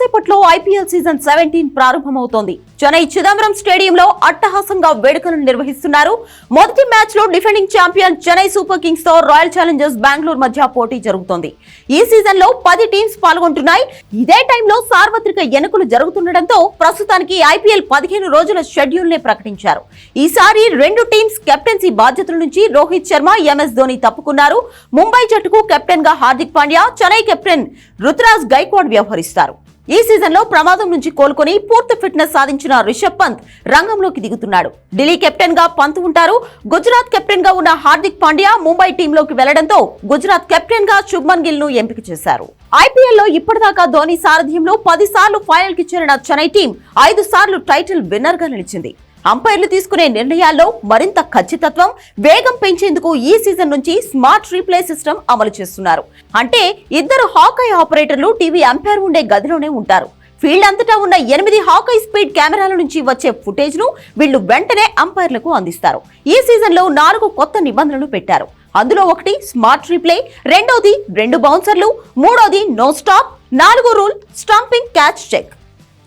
కాసేపట్లో IPL season 17 ప్రారంభమవుతోంది. Chennai Chidambaram స్టేడియంలో అట్టహాసంగా వేడుకలను నిర్వహిస్తున్నారు. మొదటి మ్యాచ్ లో defending champion Chennai super Kings తో రాయల్ ఛాలెంజర్స్ బెంగళూరు మధ్య పోటీ జరుగుతోంది. ఈ సీజన్ లో 10 టీమ్స్ పాల్గొంటున్నాయి. ఇదే టైంలో సార్వత్రిక ఎన్నికలు జరుగుతుండటంతో ప్రస్తుతానికి ఐపీఎల్ 15 రోజుల షెడ్యూల్ నే ప్రకటించారు. ఈసారి రెండు టీమ్స్ కెప్టెన్సీ బాధ్యతల నుంచి రోహిత్ శర్మ, ఎంఎస్ ధోని తప్పుకున్నారు. ముంబై జట్టుకు కెప్టెన్ గా హార్దిక్ పాండ్యా, చెన్నై కెప్టెన్ రుతురాజ్ గైక్వాడ్ వ్యవహరిస్తారు. ఈ సీజన్ లో ప్రమాదం నుంచి కోలుకొని పూర్తి ఫిట్నెస్ సాధించిన రిషబ్ పంత్ రంగంలోకి దిగుతున్నాడు. ఢిల్లీ కెప్టెన్ గా పంత్ ఉంటారు. గుజరాత్ కెప్టెన్ గా ఉన్న హార్దిక్ పాండ్యా ముంబై టీంలోకి వెళ్లడంతో గుజరాత్ కెప్టెన్ గా శుభ్మన్ గిల్ ను ఎంపిక చేశారు. ఐపీఎల్ లో ఇప్పటిదాకా ధోని సారథ్యంలో 10 సార్లు ఫైనల్ కి చేరిన చెన్నై టీం 5 సార్లు టైటిల్ విన్నర్ గా నిలిచింది. అంపైర్లు తీసుకునే నిర్ణయాల్లో మరింత ఖచ్చితత్వం, వేగం పెంచేందుకు ఈ సీజన్ నుంచి స్మార్ట్ రీప్లే సిస్టమ్ అమలు చేస్తున్నారు. అంటే ఇద్దరు హాకై ఆపరేటర్లు టీవీ అంపైర్ ఉండే గదిలోనే ఉంటారు. ఫీల్డ్ అంతటా ఉన్న 8 హాకై స్పీడ్ కెమెరాల నుంచి వచ్చే ఫుటేజ్ ను వీళ్లు వెంటనే అంపైర్లకు అందిస్తారు. ఈ సీజన్ లో 4 కొత్త నిబంధనలు పెట్టారు. అందులో ఒకటి స్మార్ట్ రీప్లే, రెండోది 2 బౌన్సర్లు, మూడోది no stop, 4 rule stumping catch check.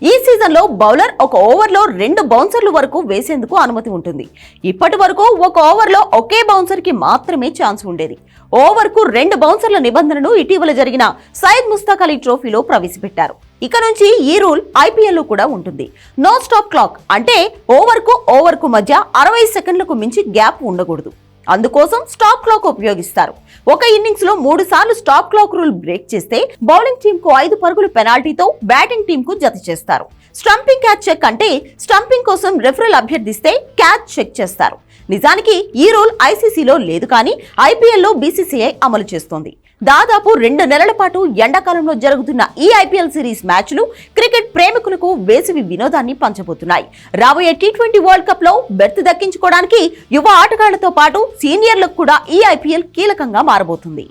ఈ సీజన్ లో బౌలర్ ఒక ఓవర్లో 2 బౌన్సర్లు వరకు వేసేందుకు అనుమతి ఉంటుంది. ఇప్పటి వరకు ఒక ఓవర్లో ఒకే బౌన్సర్ కి మాత్రమే ఛాన్స్ ఉండేది. ఓవర్ కు 2 బౌన్సర్ల నిబంధనను ఇటీవల జరిగిన సయ్యద్ ముస్తాక్ అలీ ట్రోఫీలో ప్రవేశపెట్టారు. ఇక నుంచి ఈ రూల్ ఐపీఎల్ లో కూడా ఉంటుంది. నో స్టాప్ క్లాక్ అంటే ఓవర్ కు మధ్య 60 సెకండ్లకు మించి గ్యాప్ ఉండకూడదు. అందుకోసం స్టాప్ క్లాక్ ఉపయోగిస్తారు. ఒక ఇన్నింగ్స్ లో 3 సార్లు స్టాప్ క్లాక్ రూల్ బ్రేక్ చేస్తే బౌలింగ్ టీమ్ కు 5 పరుగుల పెనాల్టీతో బ్యాటింగ్ టీమ్ కు జత చేస్తారు. స్టంపింగ్ క్యాచ్ చెక్ అంటే స్టంపింగ్ కోసం రెఫరీలు అభ్యర్థిస్తే క్యాచ్ చెక్ చేస్తారు. నిజానికి ఈ రూల్ ఐసీసీలో లేదు, కానీ ఐపీఎల్ లో బీసీసీఐ అమలు చేస్తోంది. దాదాపు 2 నెలల పాటు ఎండాకాలంలో జరుగుతున్న ఈ ఐపీఎల్ సిరీస్ మ్యాచ్లు క్రికెట్ ప్రేమికులకు వేసవి వినోదాన్ని పంచబోతున్నాయి. రాబోయే T20 వరల్డ్ కప్ లో బెర్త్ దక్కించుకోవడానికి యువ ఆటగాళ్లతో పాటు సీనియర్లకు కూడా ఈ ఐపీఎల్ కీలకంగా మారబోతుంది.